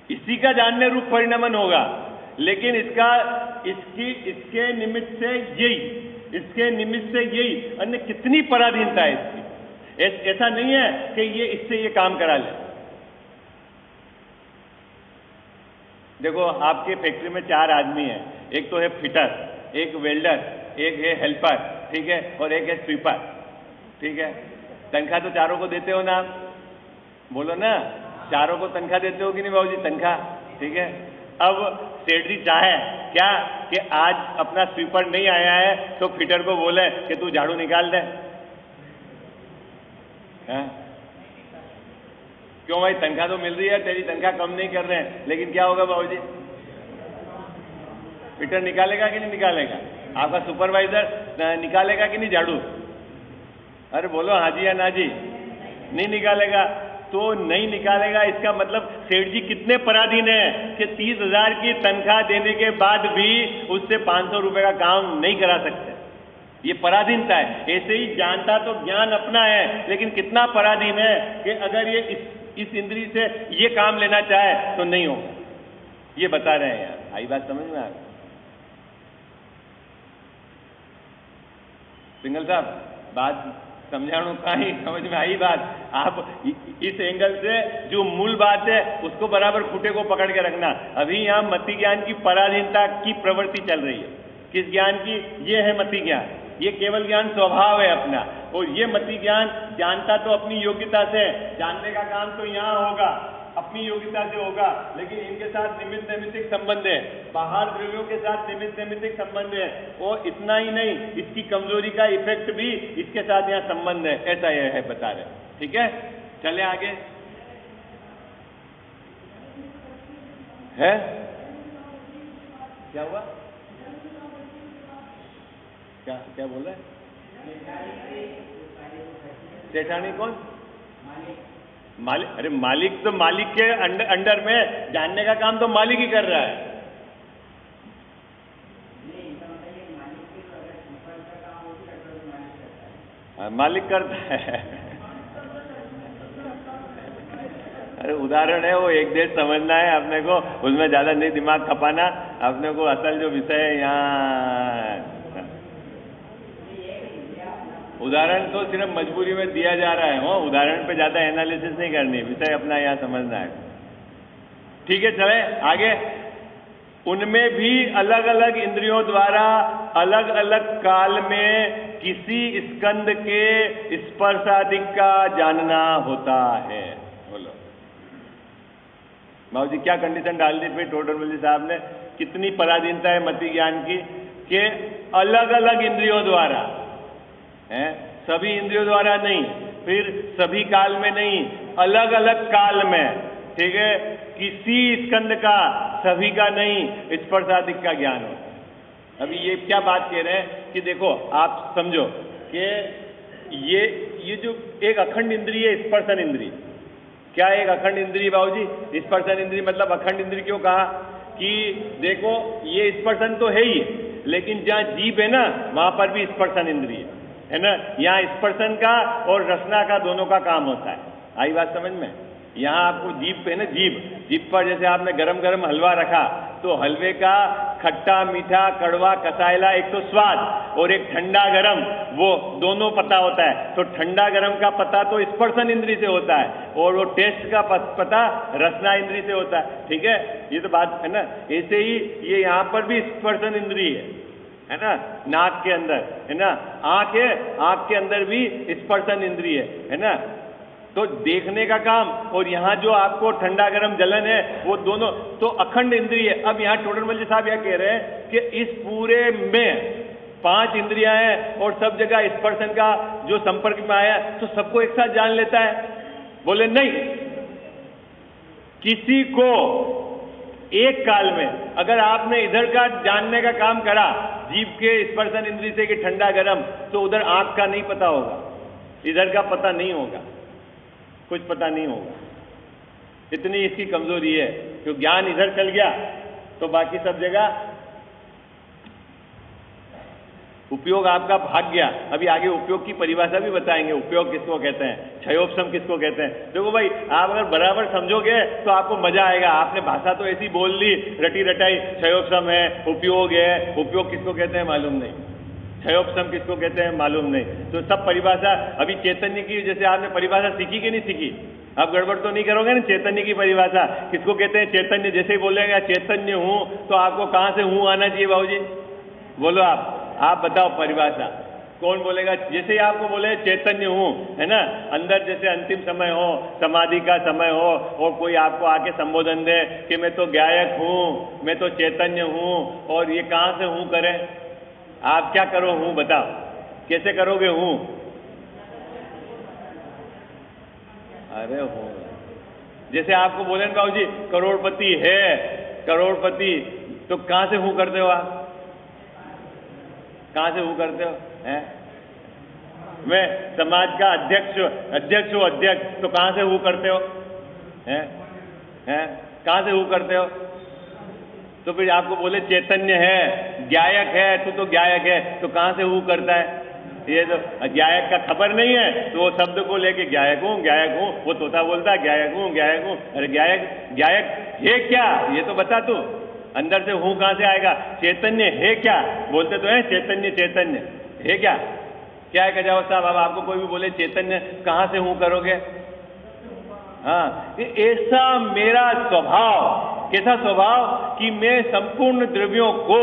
इसी का जानने रूप परिणमन होगा। लेकिन इसके निमित्त से यही अन्य कितनी पराधीनता है इसकी। ऐसा नहीं है कि ये इससे ये काम करा ले। देखो आपके फैक्ट्री में 4 आदमी हैं, एक तो है फिटर, एक वेल्डर, एक है हेल्पर, ठीक है, और एक है स्वीपर, ठीक है। तनख्वाह तो चारों को देते हो ना आप? बोलो ना, चारों को तनख्वाह देते हो कि नहीं बाबू जी? तनख्वाह, ठीक है। अब सेठ जी चाहे क्या कि आज अपना स्वीपर नहीं आया है तो फिटर को बोले कि तू झाड़ू निकाल दे, है? क्यों भाई? तनख्वाह तो मिल रही है, तेरी तनख्वाह कम नहीं कर रहे हैं, लेकिन क्या होगा बाबू जी? फिटर निकालेगा कि नहीं निकालेगा? आपका सुपरवाइजर निकालेगा कि नहीं झाड़ू? अरे बोलो हाँ जी या ना जी? नहीं निकालेगा। तो नहीं निकालेगा, इसका मतलब सेठ जी कितने पराधीन हैं कि 30,000 की तनख्वाह देने के बाद भी उससे 500 रुपए का काम नहीं करा सकते। ये पराधीनता है। ऐसे ही जानता तो ज्ञान अपना है, लेकिन कितना पराधीन है कि अगर ये इस इंद्री से ये काम लेना चाहे तो नहीं होगा। ये बता रहे हैं यार। आई बात समझ में? आप सिंगल साहब बात समझाणु कहीं समझ में आई बात? आप इस एंगल से जो मूल बात है उसको बराबर खूटे को पकड़ के रखना। अभी यहाँ मति ज्ञान की पराधीनता की प्रवृत्ति चल रही है। किस ज्ञान की? ये है मति ज्ञान। ये केवल ज्ञान स्वभाव है अपना, और ये मति ज्ञान जानता तो अपनी योग्यता से, जानने का काम तो यहाँ होगा, अपनी योग्यता से होगा, लेकिन इनके साथ निमित्त नैमित्तिक संबंध है, बाहर द्रव्यों के साथ निमित्त नैमित्तिक संबंध है। और इतना ही नहीं, इसकी कमजोरी का इफेक्ट भी इसके साथ यहाँ संबंध है। ऐसा यह है बता रहे। ठीक है, चले आगे। है क्या हुआ? क्या बोल रहे हैं? सेठानी कौन? मालिक। अरे मालिक तो मालिक के अंडर में, जानने का काम तो मालिक ही कर रहा है। मालिक करता है। अरे उदाहरण है वो, एक देश समझना है अपने को, उसमें ज्यादा नहीं दिमाग खपाना अपने को। असल जो विषय है यहाँ, उदाहरण तो सिर्फ मजबूरी में दिया जा रहा है। उदाहरण पे ज्यादा एनालिसिस नहीं करनी, विषय अपना यहाँ समझना है। ठीक है, चले आगे। उनमें भी अलग अलग इंद्रियों द्वारा अलग अलग काल में किसी स्कंद के स्पर्शादि का जानना होता है। बोलो बाबू जी, क्या कंडीशन डाल दी फिर टोडरमल साहब ने? कितनी पराधीनता है मति ज्ञान की कि अलग अलग इंद्रियों द्वारा है, सभी इंद्रियों द्वारा नहीं, फिर सभी काल में नहीं, अलग अलग काल में। ठीक है, किसी स्कंद का, सभी का नहीं, स्पर्शादिक का ज्ञान होता है। अभी ये क्या बात कह रहे हैं कि देखो आप समझो कि ये जो एक अखंड इंद्रिय है, स्पर्शन इंद्रिय। क्या एक अखंड इंद्रिय बाबूजी? स्पर्शन इंद्रिय मतलब अखंड इंद्रिय क्यों कहा? कि देखो ये स्पर्शन तो है ही, लेकिन जहाँ जीभ है ना वहां पर भी स्पर्शन इंद्रिय है ना। यहाँ स्पर्शन का और रसना का दोनों का काम होता है। आई बात समझ में? यहाँ आपको जीभ पे ना, जीभ पर जैसे आपने गरम गरम हलवा रखा तो हलवे का खट्टा मीठा कड़वा कसायला एक तो स्वाद, और एक ठंडा गरम, वो दोनों पता होता है। तो ठंडा गरम का पता तो स्पर्शन इंद्री से होता है, और वो टेस्ट का पता रसना इंद्री से होता है। ठीक है, ये तो बात है ना। ऐसे ही ये यहाँ पर भी स्पर्शन इंद्री है ना, नाक के अंदर है ना, आंख है, आंख के अंदर भी स्पर्शन इंद्रिय है ना। तो देखने का काम, और यहाँ जो आपको ठंडा गरम जलन है वो दोनों तो अखंड इंद्रिय। अब यहाँ टोडरमल जी साहब यह कह रहे हैं कि इस पूरे में 5 इंद्रियां हैं और सब जगह स्पर्शन का जो संपर्क में आया तो सबको एक साथ जान लेता है। बोले नहीं, किसी को एक काल में अगर आपने इधर का जानने का काम करा, जीभ के स्पर्शन इंद्रिय से कि ठंडा गर्म, तो उधर आंख का नहीं पता होगा, इधर का पता नहीं होगा, कुछ पता नहीं होगा। इतनी इसकी कमजोरी है कि ज्ञान इधर चल गया तो बाकी सब जगह उपयोग आपका भाग गया। अभी आगे उपयोग की परिभाषा भी बताएंगे, उपयोग किसको कहते हैं, क्षयोपशम किसको कहते हैं। देखो भाई, आप अगर बराबर समझोगे तो आपको मजा आएगा। आपने भाषा तो ऐसी बोल ली रटी रटाई, क्षयोपशम है, उपयोग है, उपयोग किसको कहते हैं मालूम नहीं, क्षयोपशम किसको कहते हैं मालूम नहीं। तो सब परिभाषा, अभी चैतन्य की जैसे आपने परिभाषा सीखी कि नहीं सीखी, आप गड़बड़ तो नहीं करोगे ना। चैतन्य की परिभाषा किसको कहते हैं, चैतन्य जैसे ही बोलेगा चैतन्य हूं, तो आपको कहां से हूं आना चाहिए बाबूजी, बोलो आप बताओ परिभाषा, कौन बोलेगा। जैसे ही आपको बोले चैतन्य हूं, है ना, अंदर जैसे अंतिम समय हो, समाधि का समय हो, और कोई आपको आके संबोधन दे कि मैं तो गायक हूं, मैं तो चैतन्य हूं, और ये कहां से हूं करें, आप क्या करो हूं बताओ, कैसे करोगे हूं। अरे हूं, जैसे आपको बोले ना बाबू जी करोड़पति है, करोड़पति, तो कहां से हूं करते हो आप, कहां से हूं करते हो, हैं? मैं समाज का अध्यक्ष हूं, अध्यक्ष, तो कहां से हूं करते हो, हैं? कहां से हूं करते हो। तो फिर आपको बोले चैतन्य है, गायक है, तू तो गायक है, तो कहां से हूं करता है। ये तो गायक का खबर नहीं है, तो वो शब्द को लेके गायक हूं, वो तोता बोलता है गायक हूं। अरे गायक है क्या, ये तो बता तू, अंदर से हूं कहां से आएगा। चैतन्य है क्या, बोलते तो है चैतन्य है क्या है कजाओ साहब। अब आपको कोई भी बोले चैतन्य, कहां से हूं करोगे। हाँ, ऐसा मेरा स्वभाव, कैसा स्वभाव कि मैं संपूर्ण द्रव्यों को,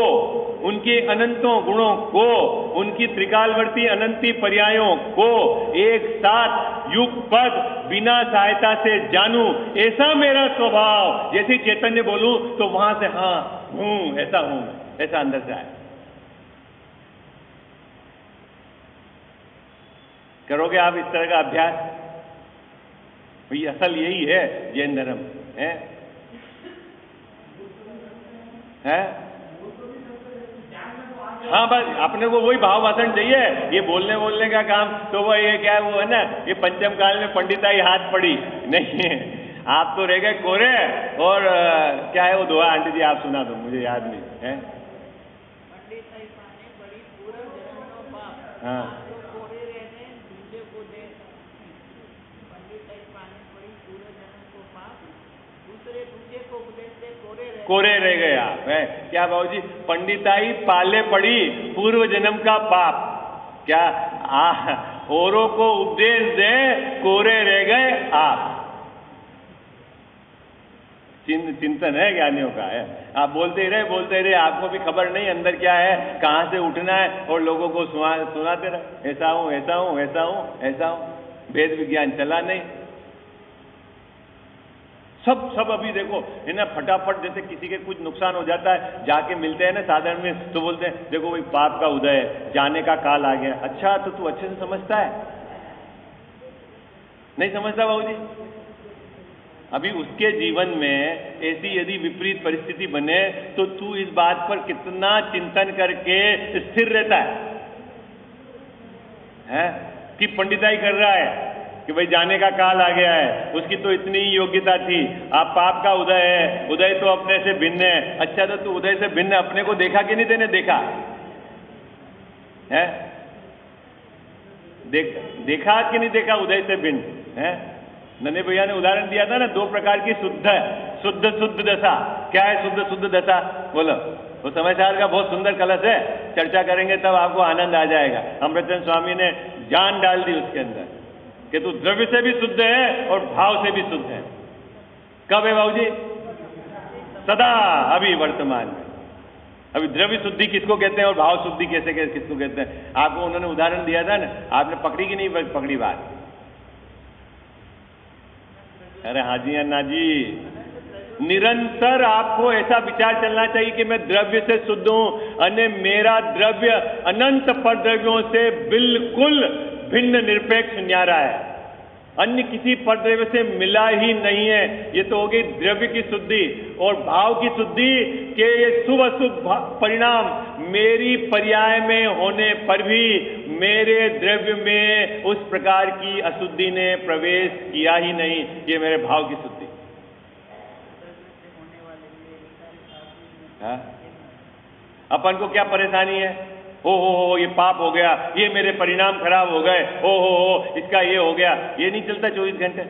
उनके अनंतों गुणों को, उनकी त्रिकालवर्ती अनंती पर्यायों को एक साथ युगपद बिना सहायता से जानूं, ऐसा मेरा स्वभाव। जैसे चैतन्य बोलूं तो वहां से हाँ हूं, ऐसा हूं, ऐसा अंदर से आए। करोगे आप इस तरह का अभ्यास, ये असल यही है जैन धर्म है। हाँ, बस अपने को वही भाव वासन चाहिए। ये बोलने का काम तो वो ये क्या है, वो है ना, ये पंचम काल में पंडिताई हाथ पड़ी नहीं, आप तो रह गए कोरे। और क्या है वो दुआ, आंटी जी आप सुना दो, मुझे याद नहीं है। हाँ, कोरे रह गए आप, है क्या बाबूजी। पंडिताई पाले पड़ी पूर्व जन्म का पाप, क्या औरों को उपदेश दे, कोरे रह गए आप। चिंतन है ज्ञानियों का, है। आप बोलते ही रहे, आपको भी खबर नहीं अंदर क्या है, कहां से उठना है, और लोगों को सुनाते रहे, ऐसा हूं। वेद विज्ञान चला नहीं। सब अभी देखो है ना, फटाफट जैसे किसी के कुछ नुकसान हो जाता है, जाके मिलते हैं ना साधारण में, तो बोलते हैं देखो भाई पाप का उदय है, जाने का काल आ गया। अच्छा, तो तू अच्छे से समझता है, नहीं समझता बाबूजी। अभी उसके जीवन में ऐसी यदि विपरीत परिस्थिति बने तो तू इस बात पर कितना चिंतन करके स्थिर रहता है? कि पंडिताई कर रहा है कि भाई जाने का काल आ गया है, उसकी तो इतनी ही योग्यता थी, आप पाप का उदय है, उदय तो अपने से भिन्न है। अच्छा, तो तू उदय से भिन्न अपने को देखा कि नहीं तेने देखा है? देखा कि नहीं देखा उदय से भिन्न है? नन्हे भैया ने उदाहरण दिया था ना, 2 प्रकार की शुद्ध दशा। क्या है शुद्ध दशा, बोलो। वो समाचार का बहुत सुंदर कलश है, चर्चा करेंगे तब आपको आनंद आ जाएगा। अमृतचंद स्वामी ने जान डाल दी उसके अंदर कि तू द्रव्य से भी शुद्ध है और भाव से भी शुद्ध है। कब है बाबूजी? सदा, अभी वर्तमान में। अभी द्रव्य शुद्धि किसको कहते हैं और भाव शुद्धि किसको कहते हैं? आपको उन्होंने उदाहरण दिया था ना, आपने पकड़ी कि नहीं पकड़ी बात? अरे हाजी अन्ना जी, निरंतर आपको ऐसा विचार चलना चाहिए कि मैं द्रव्य से शुद्ध हूं, अन्य मेरा द्रव्य अनंत पर द्रव्यों से बिल्कुल भिन्न निरपेक्ष न्यारा है। अन्य किसी परद्रव्य से मिला ही नहीं है। ये तो हो गई द्रव्य की शुद्धि और भाव की शुद्धि के ये शुभ अशुभ परिणाम मेरी पर्याय में होने पर भी मेरे द्रव्य में उस प्रकार की अशुद्धि ने प्रवेश किया ही नहीं। ये मेरे भाव की शुद्धि। हाँ? अपन को क्या परेशानी है? हो ये पाप हो गया, ये मेरे परिणाम खराब हो गए, हो इसका ये हो गया। ये नहीं चलता 24 घंटे,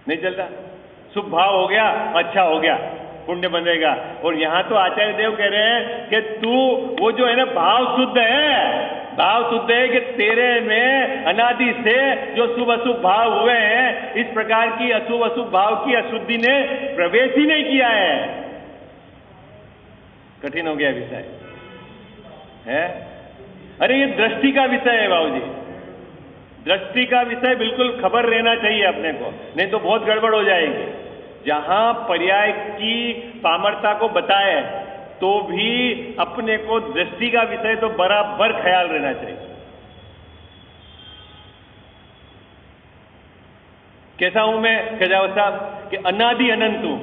नहीं चलता। शुभ भाव हो गया, अच्छा हो गया, पुण्य बनेगा। और यहां तो आचार्य देव कह रहे हैं कि तू वो जो है ना भाव शुद्ध है, भाव शुद्ध है कि तेरे में अनादि से जो शुभ अशुभ भाव हुए हैं, इस प्रकार की अशुभ अशुभ भाव की अशुद्धि ने प्रवेश ही नहीं किया है। कठिन हो गया विषय है। अरे ये दृष्टि का विषय है बाबूजी, दृष्टि का विषय बिल्कुल खबर रहना चाहिए अपने को, नहीं तो बहुत गड़बड़ हो जाएगी। जहां पर्याय की सामर्थ्यता को बताए तो भी अपने को दृष्टि का विषय तो बराबर ख्याल रहना चाहिए। कैसा हूं मैं खजावत साहब कि अनादि अनंत हूं।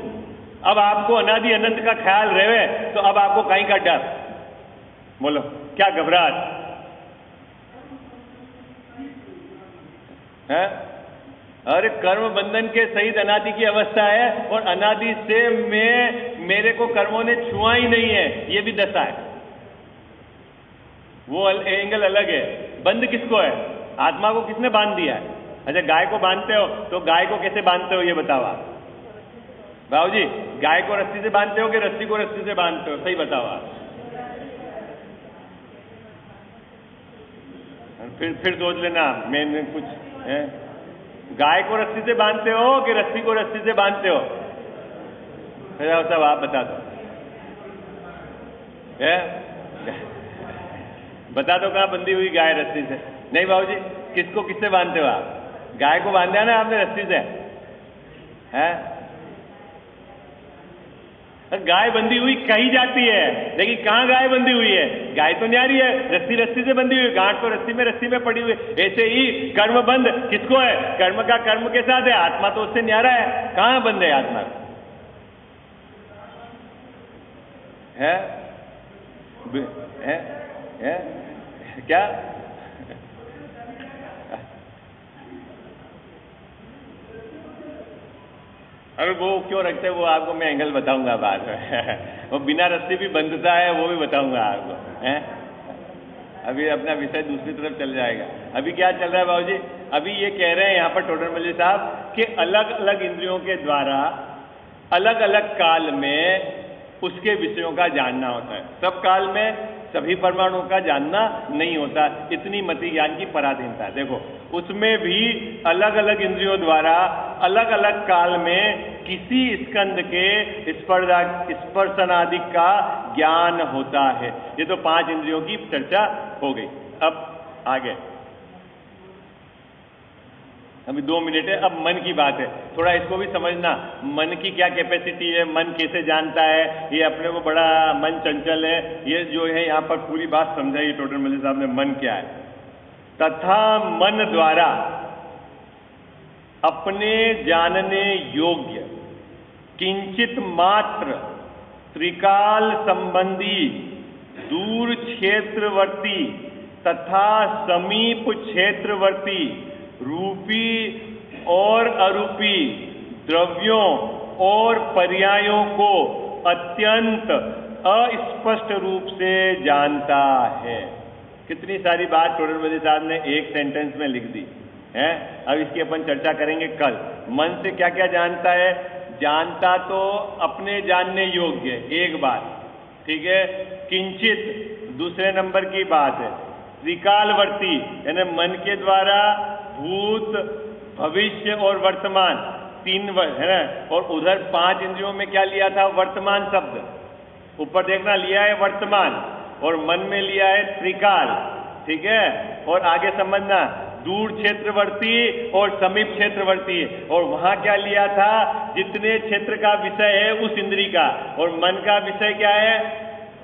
अब आपको अनादि अनंत का ख्याल रहे तो अब आपको कहीं का डर, बोलो क्या घबराहट है? अरे कर्म बंधन के सहित अनादि की अवस्था है और अनादि से मेरे को कर्मों ने छुआ ही नहीं है, ये भी दशा है। वो एंगल अलग है। बंध किसको है? आत्मा को किसने बांध दिया है? अच्छा गाय को बांधते हो तो गाय को कैसे बांधते हो ये बताओ आप बाबूजी। गाय को रस्सी से बांधते हो कि रस्सी को रस्सी से बांधते हो? सही बताओ आप। फिर सोच लेना मैंने कुछ है। गाय को रस्सी से बांधते हो कि रस्सी को रस्सी से बांधते हो? सब आप बता दो, है? बता दो कहाँ बंधी हुई गाय रस्सी से? नहीं बाबूजी, किसको किससे बांधते हो आप? गाय को बांध दिया ना आपने रस्सी से, है? गाय बंधी हुई कही जाती है, लेकिन कहाँ गाय बंधी हुई है? गाय तो न्यारी है, रस्सी रस्सी से बंधी हुई, गांठ तो रस्सी में पड़ी हुई। ऐसे ही कर्म बंध किसको है? कर्म का कर्म के साथ है, आत्मा तो उससे न्यारा है। कहाँ बंध है आत्मा? है? है? क्या? अरे वो क्यों रखते हैं वो आपको मैं एंगल बताऊंगा बाद में। वो बिना रस्सी भी बंधता है वो भी बताऊंगा आपको, हैं? अभी अपना विषय दूसरी तरफ चल जाएगा। अभी क्या चल रहा है बाबूजी? अभी ये कह रहे हैं यहाँ पर टोडरमल साहब कि अलग अलग इंद्रियों के द्वारा अलग अलग काल में उसके विषयों का जानना होता है। सब काल में सभी परमाणुओं का जानना नहीं होता, इतनी मति ज्ञान की पराधीनता। देखो उसमें भी अलग अलग इंद्रियों द्वारा अलग अलग काल में किसी स्कंद के स्पर्शनादि का ज्ञान होता है। ये तो 5 इंद्रियों की चर्चा हो गई। अब आगे अभी 2 मिनट है। अब मन की बात है, थोड़ा इसको भी समझना। मन की क्या कैपेसिटी है, मन कैसे जानता है? ये अपने को बड़ा मन चंचल है, ये जो है यहाँ पर पूरी बात समझाई टोडरमल साहब ने। मन क्या है? तथा मन द्वारा अपने जानने योग्य किंचित मात्र त्रिकाल संबंधी दूर क्षेत्रवर्ती तथा समीप क्षेत्रवर्ती रूपी और अरूपी द्रव्यों और पर्यायों को अत्यंत अस्पष्ट रूप से जानता है। कितनी सारी बात टोडरमल साहब ने एक सेंटेंस में लिख दी है। अब इसकी अपन चर्चा करेंगे कल। मन से क्या क्या जानता है? जानता तो अपने जानने योग्य एक बात, ठीक है। किंचित दूसरे नंबर की बात है। त्रिकालवर्ती यानी मन के द्वारा भूत भविष्य और वर्तमान 3 है ना। और उधर 5 इंद्रियों में क्या लिया था? वर्तमान शब्द। ऊपर देखना लिया है वर्तमान और मन में लिया है त्रिकाल, ठीक है। और आगे समझना दूर क्षेत्रवर्ती और समीप क्षेत्रवर्ती। और वहां क्या लिया था? जितने क्षेत्र का विषय है उस इंद्री का। और मन का विषय क्या है?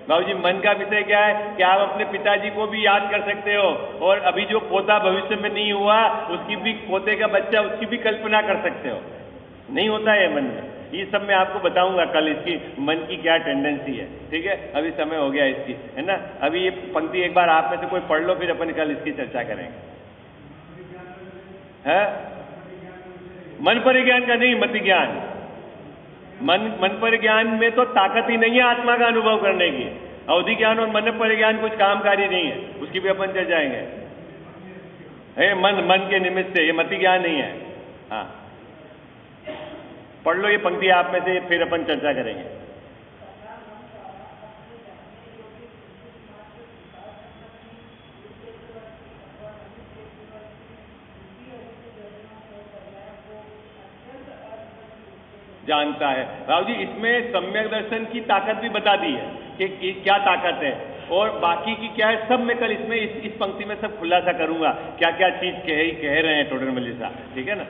बाबूजी मन का विषय क्या है कि आप अपने पिताजी को भी याद कर सकते हो और अभी जो पोता भविष्य में नहीं हुआ उसकी भी, पोते का बच्चा, उसकी भी कल्पना कर सकते हो। नहीं होता है मन में, ये सब मैं आपको बताऊंगा कल, इसकी मन की क्या टेंडेंसी है। ठीक है, अभी समय हो गया इसकी, है ना। अभी ये पंक्ति एक बार आप में से कोई पढ़ लो, फिर अपन कल इसकी चर्चा करेंगे। है मन परिज्ञान का नहीं, मति ज्ञान। मन परिज्ञान में तो ताकत ही नहीं है आत्मा का अनुभव करने की। अवधि ज्ञान और मन परिज्ञान कुछ कामकारी नहीं है, उसकी भी अपन चर्चा जाएंगे। है मन के निमित्त से, ये मति ज्ञान नहीं है। हाँ, पढ़ लो ये पंक्ति आप में से, फिर अपन चर्चा करेंगे। जानता है राव जी, इसमें सम्यक दर्शन की ताकत भी बता दी है कि क्या ताकत है, और बाकी की क्या है, सब मैं कल इसमें इस पंक्ति में सब खुलासा करूंगा, क्या क्या चीज कह रहे हैं टोडर मल्लिक साहब। ठीक है ना।